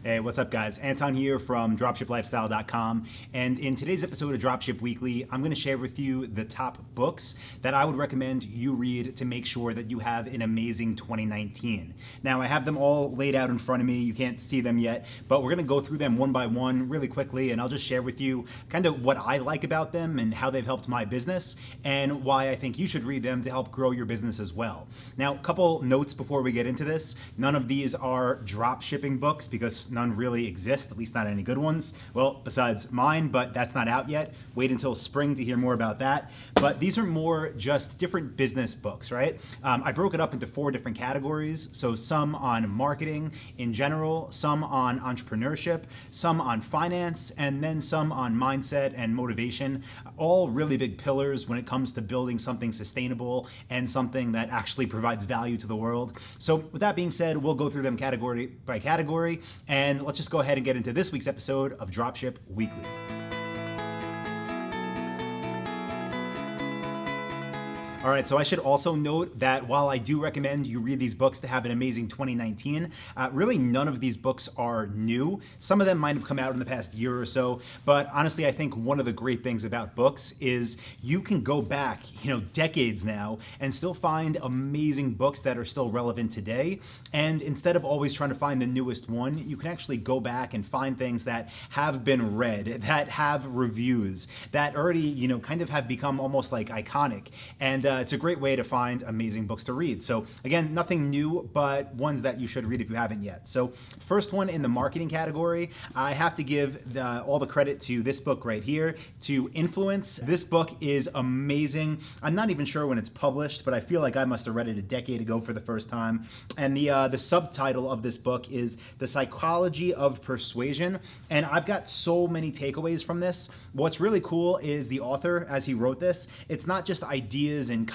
Hey, what's up, guys? Anton here from DropShipLifestyle.com, and in today's episode of Dropship Weekly, I'm going to share with you the top books that I would recommend you read to make sure that you have an amazing 2019. Now, I have them all laid out in front of me. You can't see them yet, but we're going to go through them one by one really quickly, and I'll just share with you kind of what I like about them and how they've helped my business and why I think you should read them to help grow your business as well. Now, a couple notes before we get into this. None of these are drop shipping books because none really exist, at least not any good ones. Well, besides mine, but that's not out yet. Wait until spring to hear more about that. But these are more just different business books, right? I broke it up into 4 different categories. So some on marketing in general, some on entrepreneurship, some on finance, and then some on mindset and motivation. All really big pillars when it comes to building something sustainable and something that actually provides value to the world. So with that being said, we'll go through them category by category, and let's just go ahead and get into this week's episode of Dropship Weekly. All right, so I should also note that while I do recommend you read these books to have an amazing 2019, really none of these books are new. Some of them might have come out in the past year or so, but honestly, I think one of the great things about books is you can go back, decades now and still find amazing books that are still relevant today. And instead of always trying to find the newest one, you can actually go back and find things that have been read, that have reviews, that already, kind of have become almost like iconic. And it's a great way to find amazing books to read. So again, nothing new, but ones that you should read if you haven't yet. So first one in the marketing category, I have to give all the credit to this book right here, to Influence. This book is amazing. I'm not even sure when it's published, but I feel like I must have read it a decade ago for the first time. And the subtitle of this book is The Psychology of Persuasion. And I've got so many takeaways from this. What's really cool is the author, as he wrote this, it's not just ideas and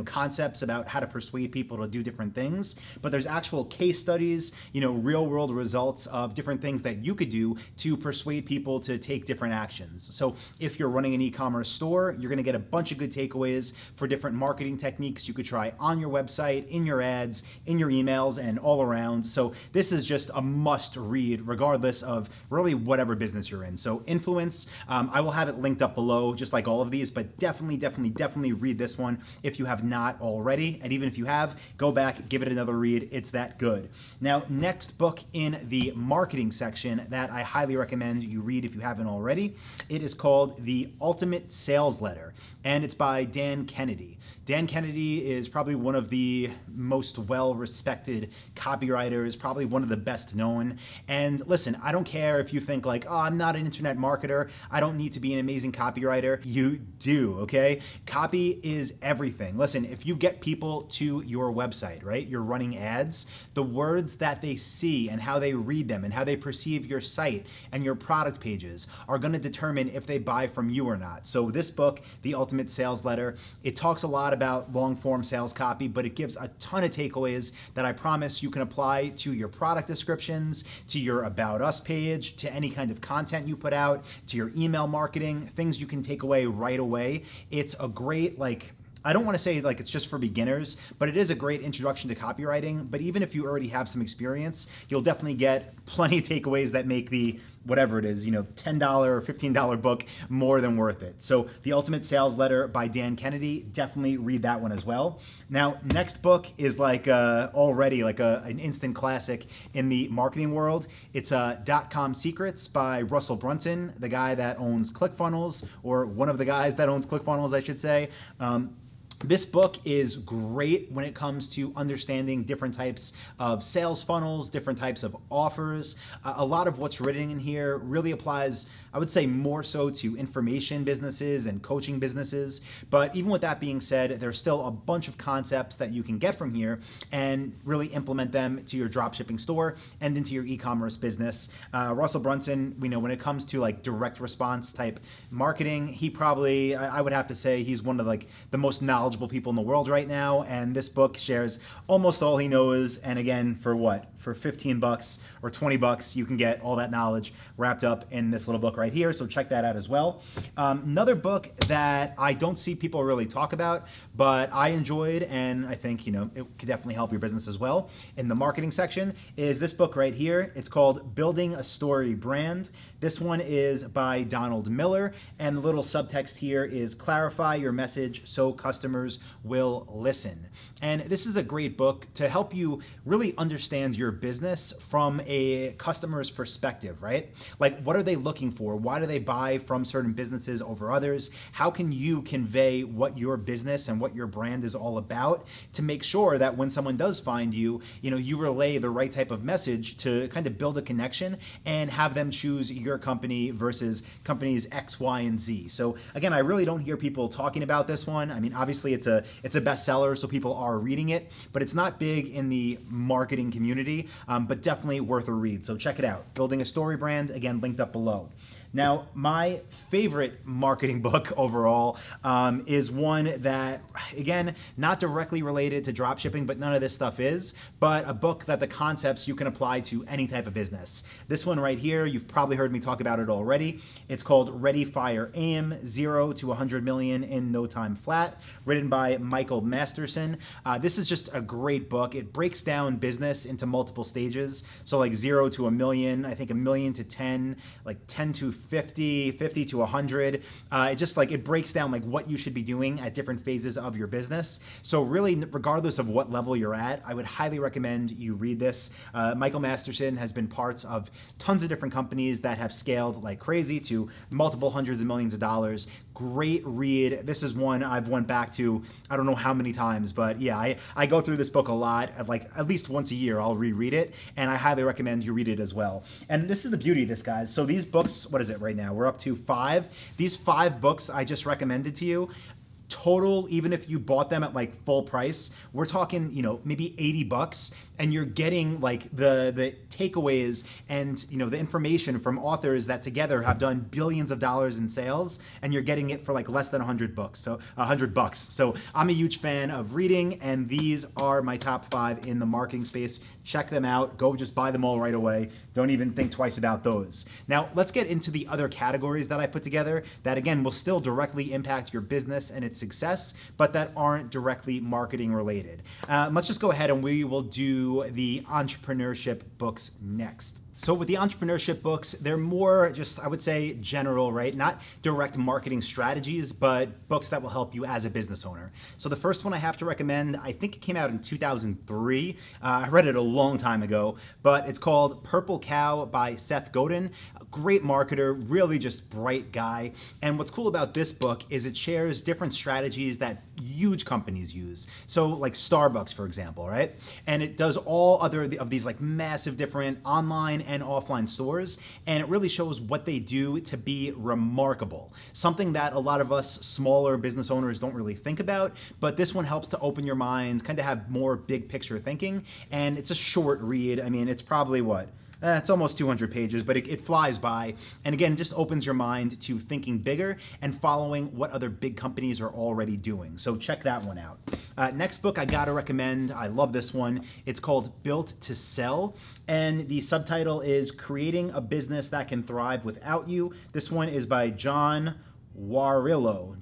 concepts about how to persuade people to do different things, but there's actual case studies, real world results of different things that you could do to persuade people to take different actions. So if you're running an e-commerce store, you're going to get a bunch of good takeaways for different marketing techniques you could try on your website, in your ads, in your emails, and all around. So this is just a must read regardless of really whatever business you're in. So Influence, I will have it linked up below just like all of these, but definitely read this one if you have not already. And even if you have, go back, give it another read. It's that good. Now, next book in the marketing section that I highly recommend you read if you haven't already, it is called The Ultimate Sales Letter, and it's by Dan Kennedy. Dan Kennedy is probably one of the most well-respected copywriters, probably one of the best known. And listen, I don't care if you think like, oh, I'm not an internet marketer, I don't need to be an amazing copywriter. You do, okay? Copy is everything. Listen, if you get people to your website, right? You're running ads, the words that they see and how they read them and how they perceive your site and your product pages are going to determine if they buy from you or not. So this book, The Ultimate Sales Letter, it talks a lot about long-form sales copy, but it gives a ton of takeaways that I promise you can apply to your product descriptions, to your About Us page, to any kind of content you put out, to your email marketing, things you can take away right away. It's a great, I don't want to say it's just for beginners, but it is a great introduction to copywriting. But even if you already have some experience, you'll definitely get plenty of takeaways that make the whatever it is, $10 or $15 book more than worth it. So The Ultimate Sales Letter by Dan Kennedy, definitely read that one as well. Now, next book is already an instant classic in the marketing world. It's .com Secrets by Russell Brunson, the guy that owns ClickFunnels, or one of the guys that owns ClickFunnels, I should say. This book is great when it comes to understanding different types of sales funnels, different types of offers. A lot of what's written in here really applies, I would say, more so to information businesses and coaching businesses. But even with that being said, there's still a bunch of concepts that you can get from here and really implement them to your dropshipping store and into your e-commerce business. Russell Brunson, we know when it comes to direct response type marketing, he probably, I would have to say, he's one of the most knowledgeable people in the world right now, and this book shares almost all he knows, and again, for for 15 bucks or 20 bucks, you can get all that knowledge wrapped up in this little book right here. So check that out as well. Another book that I don't see people really talk about, but I enjoyed, and I think, it could definitely help your business as well in the marketing section, is this book right here. It's called Building a Story Brand. This one is by Donald Miller, and the little subtext here is clarify your message so customers will listen. And this is a great book to help you really understand your business from a customer's perspective, right? Like, what are they looking for? Why do they buy from certain businesses over others? How can you convey what your business and what your brand is all about to make sure that when someone does find you, you relay the right type of message to kind of build a connection and have them choose your company versus companies X, Y, and Z. So again, I really don't hear people talking about this one. I mean, obviously it's a bestseller, so people are reading it, but it's not big in the marketing community, but definitely worth a read. So check it out. Building a Story Brand, again, linked up below. Now, my favorite marketing book overall is one that, again, not directly related to dropshipping, but none of this stuff is, but a book that the concepts you can apply to any type of business. This one right here, you've probably heard me talk about it already. It's called Ready, Fire, Aim, 0 to 100 million in no time flat, written by Michael Masterson. This is just a great book. It breaks down business into multiple stages. So like 0 to a million, I think a million to 10, like 10 to 50, 50 to 100. It breaks down like what you should be doing at different phases of your business. So really, regardless of what level you're at, I would highly recommend you read this. Michael Masterson has been parts of tons of different companies that have scaled like crazy to multiple hundreds of millions of dollars. Great read. This is one I've went back to, I don't know how many times, but yeah, I go through this book a lot. Like at least once a year, I'll reread it, and I highly recommend you read it as well. And this is the beauty of this, guys. So these books, what is it right now? We're up to 5. These 5 books I just recommended to you, total, even if you bought them at like full price, we're talking, maybe 80 bucks, and you're getting like the takeaways and, the information from authors that together have done billions of dollars in sales, and you're getting it for like less than 100 bucks. So $100 bucks. So I'm a huge fan of reading, and these are my top 5 in the marketing space. Check them out. Go just buy them all right away. Don't even think twice about those. Now, let's get into the other categories that I put together that, again, will still directly impact your business and its success, but that aren't directly marketing related. Let's just go ahead and we will do the entrepreneurship books next. So with the entrepreneurship books, they're more just, I would say, general, right? Not direct marketing strategies, but books that will help you as a business owner. So the first one I have to recommend, I think it came out in 2003. I read it a long time ago, but it's called Purple Cow by Seth Godin. A great marketer, really just bright guy. And what's cool about this book is it shares different strategies that huge companies use. So like Starbucks, for example, right? And it does all other of these like massive different online and offline stores, and it really shows what they do to be remarkable. Something that a lot of us smaller business owners don't really think about, but this one helps to open your mind, kind of have more big picture thinking, and it's a short read. I mean, it's probably it's almost 200 pages, but it flies by. And again, just opens your mind to thinking bigger and following what other big companies are already doing. So check that one out. Next book I gotta recommend, I love this one. It's called Built to Sell, and the subtitle is Creating a Business That Can Thrive Without You. This one is by John Warillo.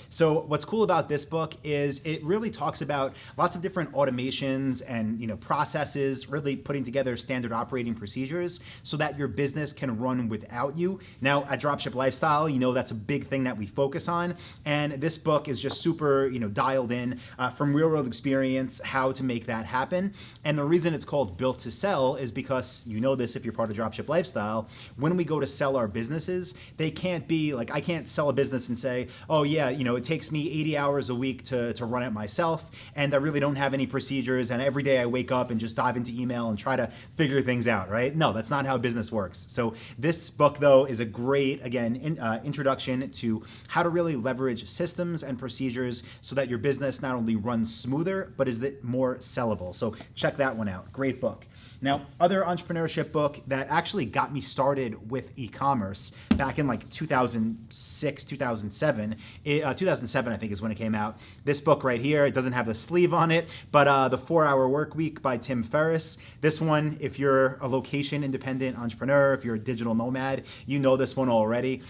So what's cool about this book is it really talks about lots of different automations and processes, really putting together standard operating procedures so that your business can run without you. Now at Dropship Lifestyle, that's a big thing that we focus on, and this book is just super dialed in from real world experience how to make that happen. And the reason it's called Built to Sell is because this if you're part of Dropship Lifestyle, when we go to sell our businesses, they can't be like, I can't sell a business and say, oh yeah, it takes me 80 hours a week to run it myself, and I really don't have any procedures, and every day I wake up and just dive into email and try to figure things out, right? No, that's not how business works. So this book, though, is a great, again, introduction to how to really leverage systems and procedures so that your business not only runs smoother, but is more sellable. So check that one out. Great book. Now, other entrepreneurship book that actually got me started with e-commerce back in like 2006, 2007, 2007 I think is when it came out. This book right here, it doesn't have the sleeve on it, but The 4-Hour Workweek by Tim Ferriss. This one, if you're a location independent entrepreneur, if you're a digital nomad, you know this one already.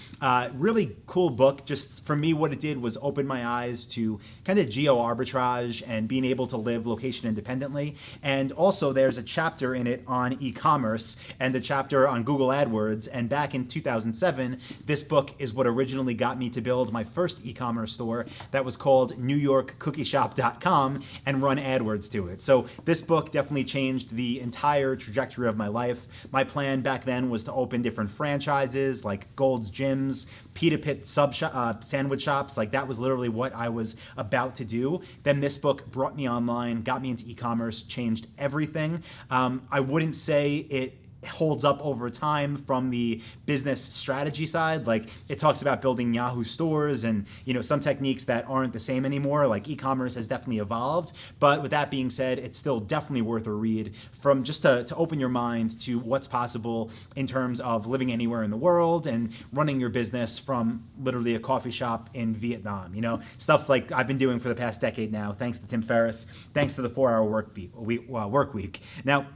Really cool book. Just for me, what it did was open my eyes to kind of geo arbitrage and being able to live location independently. And also there's a chapter in it on e-commerce and a chapter on Google AdWords. And back in 2007, this book is what originally got me to build my first e-commerce store that was called NewYorkCookieShop.com and run AdWords to it. So this book definitely changed the entire trajectory of my life. My plan back then was to open different franchises like Gold's Gyms, Pita Pit sandwich shops. Like that was literally what I was about to do. Then this book brought me online, got me into e-commerce, changed everything. I wouldn't say it holds up over time from the business strategy side. Like it talks about building Yahoo stores and some techniques that aren't the same anymore. Like e-commerce has definitely evolved. But with that being said, it's still definitely worth a read from just to open your mind to what's possible in terms of living anywhere in the world and running your business from literally a coffee shop in Vietnam. Stuff like I've been doing for the past decade now, thanks to Tim Ferriss, thanks to the 4-Hour Workweek. Now,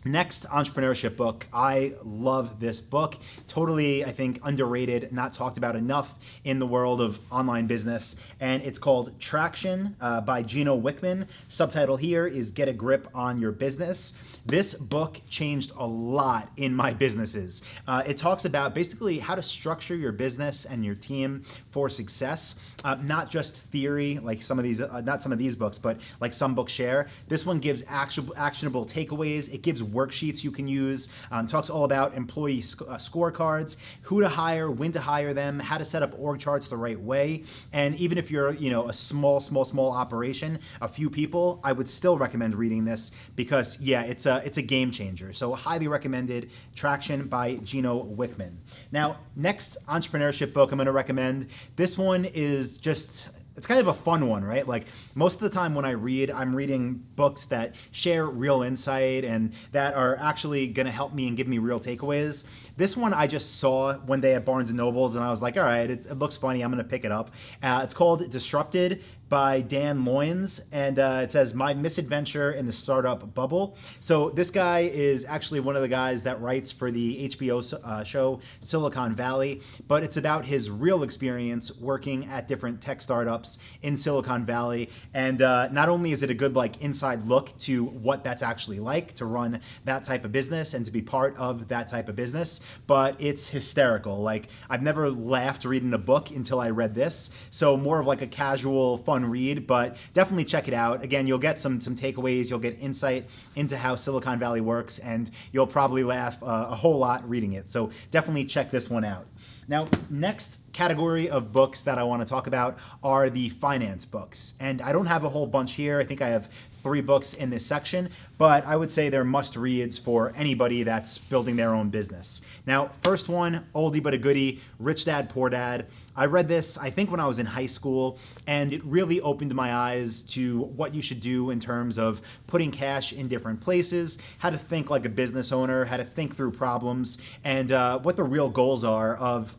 next entrepreneurship book. I love this book. Totally, I think, underrated, not talked about enough in the world of online business. And it's called Traction by Gino Wickman. Subtitle here is Get a Grip on Your Business. This book changed a lot in my businesses. It talks about basically how to structure your business and your team for success. Not just theory, like some of these, not some of these books, but like some books share. This one gives actionable takeaways. It gives worksheets you can use. Talks all about employee scorecards, who to hire, when to hire them, how to set up org charts the right way. And even if you're, a small operation, a few people, I would still recommend reading this because, yeah, it's a game changer. So highly recommended. Traction by Gino Wickman. Now, next entrepreneurship book I'm going to recommend. This one is just it's kind of a fun one, right? Like most of the time when I read, I'm reading books that share real insight and that are actually going to help me and give me real takeaways. This one I just saw one day at Barnes & Noble's and I was like, all right, it looks funny. I'm going to pick it up. It's called Disrupted by Dan Loynes, and it says My Misadventure in the Startup Bubble. So this guy is actually one of the guys that writes for the HBO show Silicon Valley, but it's about his real experience working at different tech startups in Silicon Valley. And not only is it a good inside look to what that's actually like to run that type of business and to be part of that type of business, but it's hysterical. Like I've never laughed reading a book until I read this. So more of like a casual, fun read, but definitely check it out. Again, you'll get some takeaways, you'll get insight into how Silicon Valley works, and you'll probably laugh a whole lot reading it. So definitely check this one out. Now, next category of books that I want to talk about are the finance books. And I don't have a whole bunch here. I think I have 3 books in this section, but I would say they're must-reads for anybody that's building their own business. Now, first one, oldie but a goodie, Rich Dad, Poor Dad. I read this, I think, when I was in high school, and it really opened my eyes to what you should do in terms of putting cash in different places, how to think like a business owner, how to think through problems, and what the real goals are of,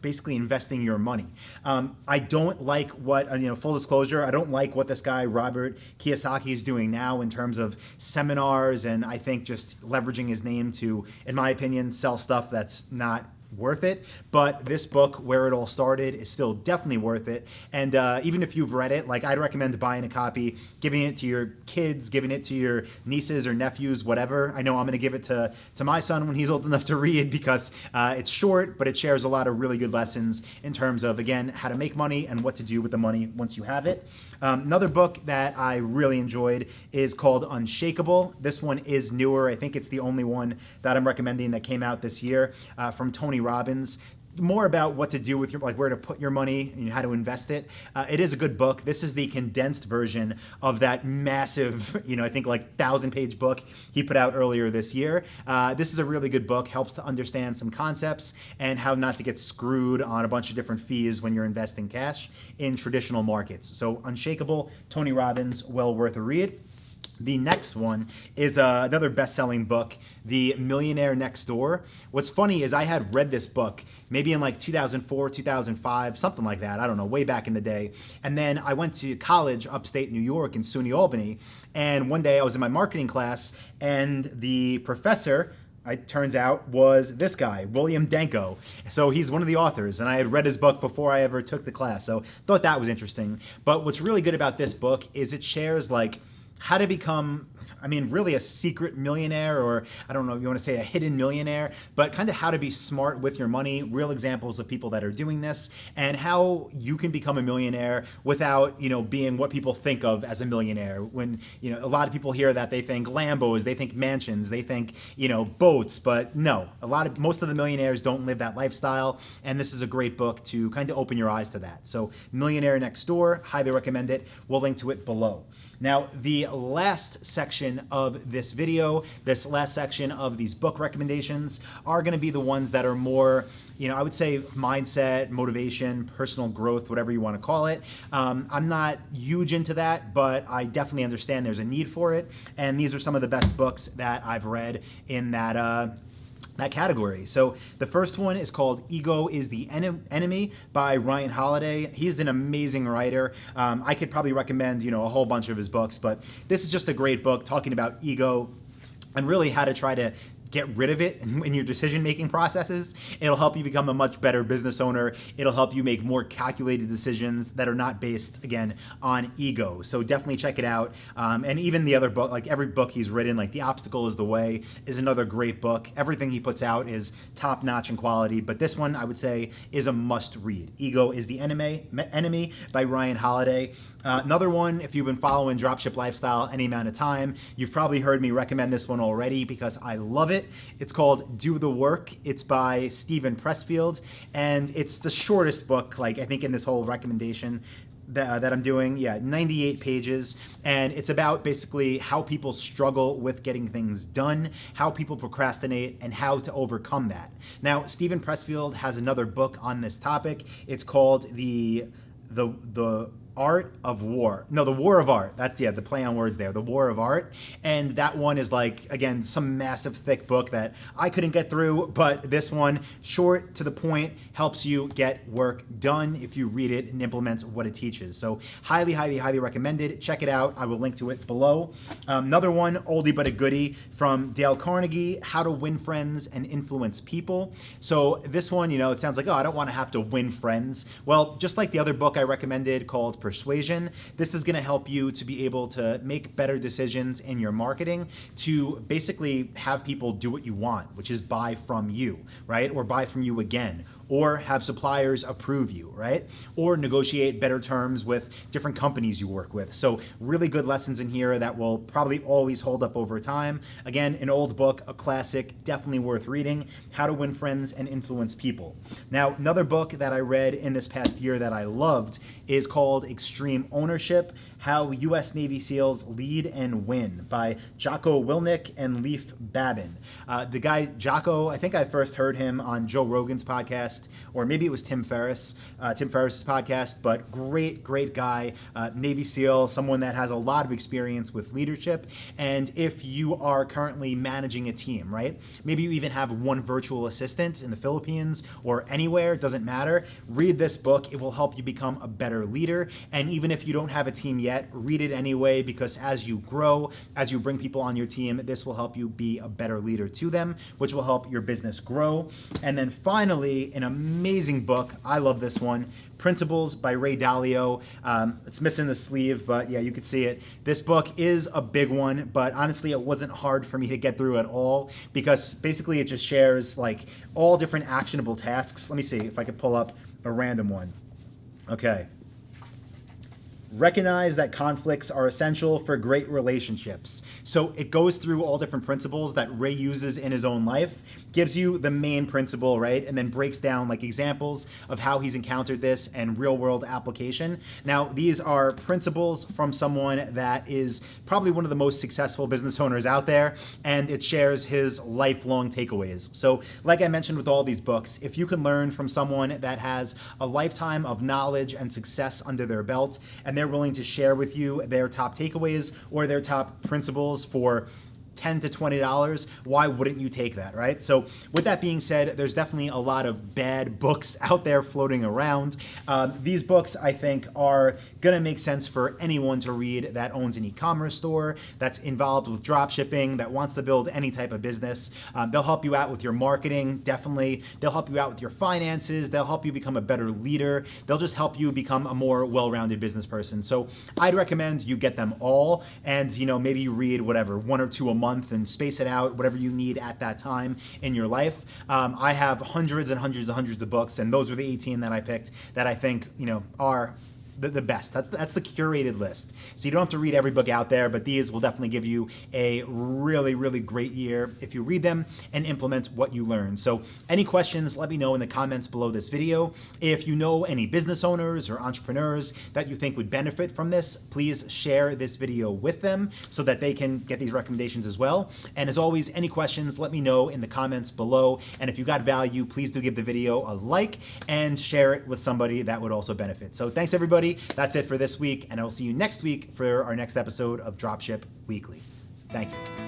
basically investing your money. I don't like what, full disclosure, I don't like what this guy, Robert Kiyosaki, is doing now in terms of seminars, and I think just leveraging his name to, in my opinion, sell stuff that's not worth it. But this book, Where It All Started, is still definitely worth it. And even if you've read it, I'd recommend buying a copy, giving it to your kids, giving it to your nieces or nephews, whatever. I know I'm going to give it to my son when he's old enough to read because it's short, but it shares a lot of really good lessons in terms of, again, how to make money and what to do with the money once you have it. Another book that I really enjoyed is called Unshakable. This one is newer. I think it's the only one that I'm recommending that came out this year from Tony Robbins. More about what to do with your, where to put your money and how to invest it. It is a good book. This is the condensed version of that massive, I think 1,000-page book he put out earlier this year. This is a really good book, helps to understand some concepts and how not to get screwed on a bunch of different fees when you're investing cash in traditional markets. So Unshakable, Tony Robbins, well worth a read. The next one is another best-selling book, The Millionaire Next Door. What's funny is I had read this book maybe in like 2004, 2005, something like that. I don't know, way back in the day. And then I went to college upstate New York in SUNY Albany. And one day I was in my marketing class and the professor, it turns out, was this guy, William Danko. So he's one of the authors, and I had read his book before I ever took the class. So thought that was interesting. But what's really good about this book is it shares like how to become, really a secret millionaire, or I don't know if you want to say a hidden millionaire, but kind of how to be smart with your money, real examples of people that are doing this, and how you can become a millionaire without, being what people think of as a millionaire. When, a lot of people hear that, they think Lambos, they think mansions, they think, boats, but no, most of the millionaires don't live that lifestyle, and this is a great book to kind of open your eyes to that. So Millionaire Next Door, highly recommend it. We'll link to it below. Now, the last section of this video, this last section of these book recommendations are going to be the ones that are more, I would say mindset, motivation, personal growth, whatever you want to call it. I'm not huge into that, but I definitely understand there's a need for it. And these are some of the best books that I've read in that category. So the first one is called Ego is the Enemy by Ryan Holiday. He's an amazing writer. I could probably recommend, a whole bunch of his books, but this is just a great book talking about ego and really how to try to get rid of it in your decision-making processes. It'll help you become a much better business owner. It'll help you make more calculated decisions that are not based, again, on ego. So definitely check it out. And even the other book, like every book he's written, like The Obstacle is the Way is another great book. Everything he puts out is top-notch in quality, but this one I would say is a must-read. Ego is the Enemy by Ryan Holiday. Another one, if you've been following Dropship Lifestyle any amount of time, you've probably heard me recommend this one already because I love it. It's called Do the Work. It's by Steven Pressfield, and it's the shortest book, I think in this whole recommendation that I'm doing. 98 pages, and it's about basically how people struggle with getting things done, how people procrastinate, and how to overcome that. Now, Steven Pressfield has another book on this topic. It's called the Art of War. No, The War of Art. That's, the play on words there. The War of Art. And that one is again, some massive thick book that I couldn't get through, but this one, short to the point, helps you get work done if you read it and implement what it teaches. So highly, highly, highly recommended. Check it out. I will link to it below. Another one, oldie but a goodie, from Dale Carnegie, How to Win Friends and Influence People. So this one, it sounds like, I don't want to have to win friends. Well, just like the other book I recommended called Persuasion, this is going to help you to be able to make better decisions in your marketing, to basically have people do what you want, which is buy from you, right? Or buy from you again, or have suppliers approve you, right? Or negotiate better terms with different companies you work with. So really good lessons in here that will probably always hold up over time. Again, an old book, a classic, definitely worth reading, How to Win Friends and Influence People. Now, another book that I read in this past year that I loved is called Extreme Ownership, How U.S. Navy SEALs Lead and Win by Jocko Willink and Leif Babin. The guy, Jocko, I think I first heard him on Joe Rogan's podcast, or maybe it was Tim Ferriss's podcast, but great guy, Navy SEAL, someone that has a lot of experience with leadership. And if you are currently managing a team, right? Maybe you even have one virtual assistant in the Philippines or anywhere, it doesn't matter. Read this book. It will help you become a better leader. And even if you don't have a team yet, read it anyway, because as you grow, as you bring people on your team, this will help you be a better leader to them, which will help your business grow. And then finally, an amazing book. I love this one. Principles by Ray Dalio. It's missing the sleeve, but yeah, you could see it. This book is a big one, but honestly, it wasn't hard for me to get through at all, because basically it just shares all different actionable tasks. Let me see if I could pull up a random one. Okay. Recognize that conflicts are essential for great relationships. So it goes through all different principles that Ray uses in his own life, gives you the main principle, right? And then breaks down examples of how he's encountered this and real world application. Now, these are principles from someone that is probably one of the most successful business owners out there, and it shares his lifelong takeaways. So like I mentioned with all these books, if you can learn from someone that has a lifetime of knowledge and success under their belt, and they're they're willing to share with you their top takeaways or their top principles for $10 to $20, why wouldn't you take that, right? So with that being said, there's definitely a lot of bad books out there floating around. These books, I think, are gonna make sense for anyone to read that owns an e-commerce store, that's involved with drop shipping, that wants to build any type of business. They'll help you out with your marketing, definitely. They'll help you out with your finances. They'll help you become a better leader. They'll just help you become a more well-rounded business person. So I'd recommend you get them all, and maybe you read whatever, 1 or 2 a month and space it out, whatever you need at that time in your life. I have hundreds and hundreds and hundreds of books, and those are the 18 that I picked that I think are the best. That's the curated list. So you don't have to read every book out there, but these will definitely give you a really, really great year if you read them and implement what you learn. So any questions, let me know in the comments below this video. If you know any business owners or entrepreneurs that you think would benefit from this, please share this video with them so that they can get these recommendations as well. And as always, any questions, let me know in the comments below. And if you got value, please do give the video a like and share it with somebody that would also benefit. So thanks everybody. That's it for this week, and I will see you next week for our next episode of Dropship Weekly. Thank you.